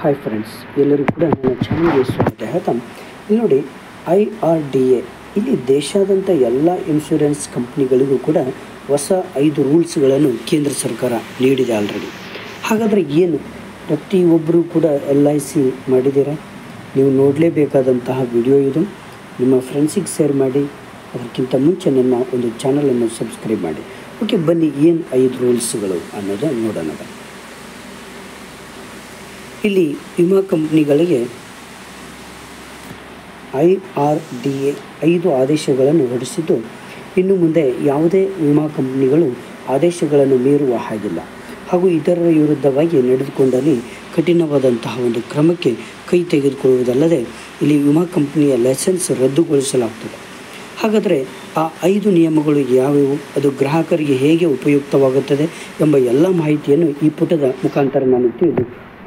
Hi friends, ಎಲ್ಲರಿಗೂ ಕೂಡ ನನ್ನ ಚಾನಲ್ಗೆ ಸ್ವಾಗತ. ಇಲ್ಲಿ ನೋಡಿ, IRDA ಇಲ್ಲಿ ದೇಶಾದ್ಯಂತ ಎಲ್ಲ ಇನ್ಶೂರೆನ್ಸ್ ಕಂಪ್ನಿಗಳಿಗೂ ಕೂಡ ಹೊಸ 5 ರೂಲ್ಸ್ಗಳನ್ನು ಕೇಂದ್ರ ಸರ್ಕಾರ ನೀಡಿದೆ ಆಲ್ರೆಡಿ. ಹಾಗಾದರೆ ಏನು ಪ್ರತಿಯೊಬ್ಬರೂ ಕೂಡ LIC ಮಾಡಿದ್ದೀರಾ? ನೀವು ನೋಡಲೇಬೇಕಾದಂತಹ ವಿಡಿಯೋ ಇದು. ನಿಮ್ಮ ಫ್ರೆಂಡ್ಸಿಗೆ ಶೇರ್ ಮಾಡಿ, ಅದಕ್ಕಿಂತ ಮುಂಚೆ ನನ್ನ ಒಂದು ಚಾನಲನ್ನು ಸಬ್ಸ್ಕ್ರೈಬ್ ಮಾಡಿ. ಓಕೆ, ಬನ್ನಿ ಏನು 5 ರೂಲ್ಸ್ಗಳು ಅನ್ನೋದು ನೋಡೋಣ. ಇಲ್ಲಿ ವಿಮಾ ಕಂಪ್ನಿಗಳಿಗೆ IRDA 5 ಆದೇಶಗಳನ್ನು ಹೊರಡಿಸಿದ್ದು, ಇನ್ನು ಮುಂದೆ ಯಾವುದೇ ವಿಮಾ ಕಂಪ್ನಿಗಳು ಆದೇಶಗಳನ್ನು ಮೀರುವ ಹಾಗಿಲ್ಲ ಹಾಗೂ ಇತರರ ವಿರುದ್ಧವಾಗಿ ನಡೆದುಕೊಂಡಲ್ಲಿ ಕಠಿಣವಾದಂತಹ ಒಂದು ಕ್ರಮಕ್ಕೆ ಕೈ ತೆಗೆದುಕೊಳ್ಳುವುದಲ್ಲದೆ ಇಲ್ಲಿ ವಿಮಾ ಕಂಪನಿಯ ಲೈಸೆನ್ಸ್ ರದ್ದುಗೊಳಿಸಲಾಗ್ತದೆ. ಹಾಗಾದರೆ ಆ 5 ನಿಯಮಗಳು ಯಾವುವು, ಅದು ಗ್ರಾಹಕರಿಗೆ ಹೇಗೆ ಉಪಯುಕ್ತವಾಗುತ್ತದೆ ಎಂಬ ಎಲ್ಲ ಮಾಹಿತಿಯನ್ನು ಈ ಪುಟದ ಮುಖಾಂತರ ನಾನು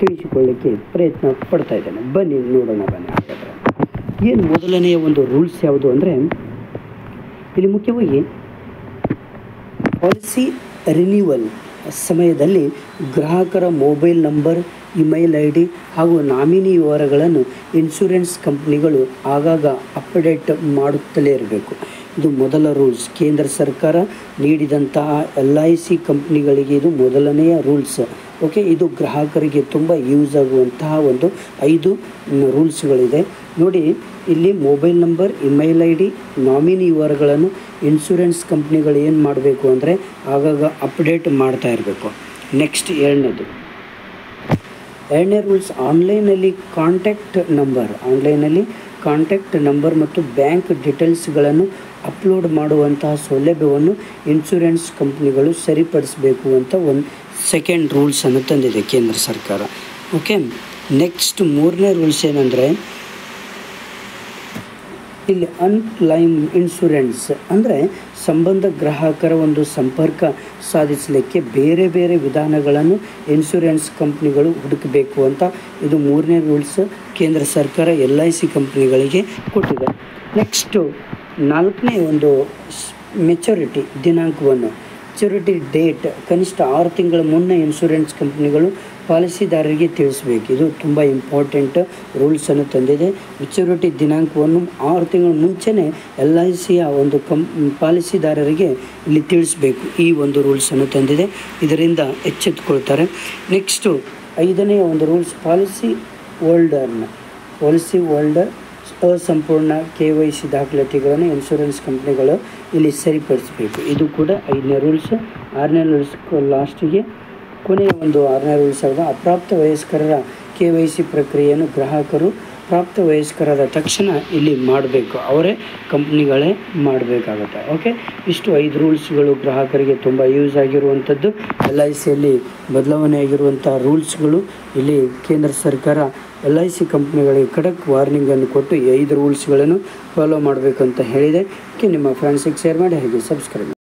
ತಿಳಿಸಿಕೊಳ್ಳಲಿಕ್ಕೆ ಪ್ರಯತ್ನ ಪಡ್ತಾ ಇದ್ದೇನೆ. ಬನ್ನಿ ನೋಡೋಣ. ಹಾಗಾದರೆ ಏನು ಮೊದಲನೆಯ ಒಂದು ರೂಲ್ಸ್ ಯಾವುದು ಅಂದರೆ, ಇಲ್ಲಿ ಮುಖ್ಯವಾಗಿ ಪಾಲಿಸಿ ರಿನ್ಯೂವಲ್ ಸಮಯದಲ್ಲಿ ಗ್ರಾಹಕರ ಮೊಬೈಲ್ ನಂಬರ್, ಇಮೇಲ್ ID ಹಾಗೂ ನಾಮಿನಿ ವಿವರಗಳನ್ನು ಇನ್ಶೂರೆನ್ಸ್ ಕಂಪ್ನಿಗಳು ಆಗಾಗ ಅಪ್ಡೇಟ್ ಮಾಡುತ್ತಲೇ ಇರಬೇಕು. ಇದು ಮೊದಲ ರೂಲ್ಸ್. ಕೇಂದ್ರ ಸರ್ಕಾರ ನೀಡಿದಂತಹ LIC ಕಂಪ್ನಿಗಳಿಗೆ ಇದು ಮೊದಲನೆಯ ರೂಲ್ಸ್. ಓಕೆ, ಇದು ಗ್ರಾಹಕರಿಗೆ ತುಂಬ ಯೂಸ್ ಆಗುವಂತಹ ಒಂದು 5 ರೂಲ್ಸ್ಗಳಿದೆ. ನೋಡಿ, ಇಲ್ಲಿ mobile number, email ID, nominee ವಿವರಗಳನ್ನು ಇನ್ಶೂರೆನ್ಸ್ ಕಂಪ್ನಿಗಳು ಏನು ಮಾಡಬೇಕು ಅಂದರೆ ಆಗಾಗ ಅಪ್ಡೇಟ್ ಮಾಡ್ತಾ ಇರಬೇಕು. ನೆಕ್ಸ್ಟ್ ಎರಡನೇ ರೂಲ್ಸ್, ಆನ್ಲೈನಲ್ಲಿ ಕಾಂಟ್ಯಾಕ್ಟ್ ನಂಬರ್ ಮತ್ತು ಬ್ಯಾಂಕ್ ಡೀಟೇಲ್ಸ್ಗಳನ್ನು ಅಪ್ಲೋಡ್ ಮಾಡುವಂತಹ ಸೌಲಭ್ಯವನ್ನು ಇನ್ಶೂರೆನ್ಸ್ ಕಂಪ್ನಿಗಳು ಸರಿಪಡಿಸಬೇಕು ಅಂತ ಒಂದು ಸೆಕೆಂಡ್ ರೂಲ್ಸನ್ನು ತಂದಿದೆ ಕೇಂದ್ರ ಸರ್ಕಾರ. ಓಕೆ, ನೆಕ್ಸ್ಟ್ 3ನೇ ರೂಲ್ಸ್ ಏನಂದರೆ, ಇಲ್ಲಿ ಅನ್ಕ್ಲೈಮ್ ಇನ್ಶೂರೆನ್ಸ್ ಅಂದರೆ ಸಂಬಂಧ ಗ್ರಾಹಕರ ಒಂದು ಸಂಪರ್ಕ ಸಾಧಿಸಲಿಕ್ಕೆ ಬೇರೆ ಬೇರೆ ವಿಧಾನಗಳನ್ನು ಇನ್ಶೂರೆನ್ಸ್ ಕಂಪ್ನಿಗಳು ಹುಡುಕಬೇಕು ಅಂತ ಇದು 3ನೇ ರೂಲ್ಸ್ ಕೇಂದ್ರ ಸರ್ಕಾರ LIC ಕಂಪ್ನಿಗಳಿಗೆ ಕೊಟ್ಟಿದೆ. ನೆಕ್ಸ್ಟು 4ನೇ ಒಂದು ಮೆಚುರಿಟಿ ದಿನಾಂಕವನ್ನು, ಮೆಚುರಿಟಿ ಡೇಟ್ ಕನಿಷ್ಠ 6 ತಿಂಗಳ ಮುನ್ನ ಇನ್ಶೂರೆನ್ಸ್ ಕಂಪ್ನಿಗಳು ಪಾಲಿಸಿದಾರರಿಗೆ ತಿಳಿಸಬೇಕು. ಇದು ತುಂಬ ಇಂಪಾರ್ಟೆಂಟ್ ರೂಲ್ಸನ್ನು ತಂದಿದೆ. ಮೆಚುರಿಟಿ ದಿನಾಂಕವನ್ನು 6 ತಿಂಗಳ ಮುಂಚೆನೇ LICಯ ಒಂದು ಪಾಲಿಸಿದಾರರಿಗೆ ಇಲ್ಲಿ ತಿಳಿಸಬೇಕು. ಈ ಒಂದು ರೂಲ್ಸನ್ನು ತಂದಿದೆ. ಇದರಿಂದ ಎಚ್ಚೆತ್ತುಕೊಳ್ತಾರೆ. ನೆಕ್ಸ್ಟು 5ನೇ ಒಂದು ರೂಲ್ಸ್, ಪಾಲಿಸಿ ಹೋಲ್ಡರ್ ಅಸಂಪೂರ್ಣ KYC ದಾಖಲಾತಿಗಳನ್ನು ಇನ್ಶೂರೆನ್ಸ್ ಕಂಪ್ನಿಗಳು ಇಲ್ಲಿ ಸರಿಪಡಿಸಬೇಕು. ಇದು ಕೂಡ 5ನೇ ರೂಲ್ಸ್. 6ನೇ ರೂಲ್ಸ್ ಲಾಸ್ಟಿಗೆ ಕೊನೆಯ ಒಂದು 6ನೇ ರೂಲ್ಸ್ ಆದ ಅಪ್ರಾಪ್ತ ವಯಸ್ಕರ KYC ಪ್ರಕ್ರಿಯೆಯನ್ನು ಗ್ರಾಹಕರು ಪ್ರಾಪ್ತ ವಯಸ್ಕರಾದ ತಕ್ಷಣ ಇಲ್ಲಿ ಮಾಡಬೇಕು, ಅವರೇ ಕಂಪ್ನಿಗಳೇ ಮಾಡಬೇಕಾಗುತ್ತೆ. ಓಕೆ, ಇಷ್ಟು 5 ರೂಲ್ಸ್ಗಳು ಗ್ರಾಹಕರಿಗೆ ತುಂಬ ಯೂಸ್ ಆಗಿರುವಂಥದ್ದು. LICಯಲ್ಲಿ ಬದಲಾವಣೆ ಆಗಿರುವಂಥ ರೂಲ್ಸ್ಗಳು. ಇಲ್ಲಿ ಕೇಂದ್ರ ಸರ್ಕಾರ LIC ಕಂಪ್ನಿಗಳಿಗೆ ಖಡಕ್ ವಾರ್ನಿಂಗನ್ನು ಕೊಟ್ಟು 5 ರೂಲ್ಸ್ಗಳನ್ನು ಫಾಲೋ ಮಾಡಬೇಕಂತ ಹೇಳಿದೆ. ನಿಮ್ಮ ಫ್ರೆಂಡ್ಸಿಗೆ ಶೇರ್ ಮಾಡಿ, ಹಾಗೆ ಸಬ್ಸ್ಕ್ರೈಬ್ ಮಾಡಿ.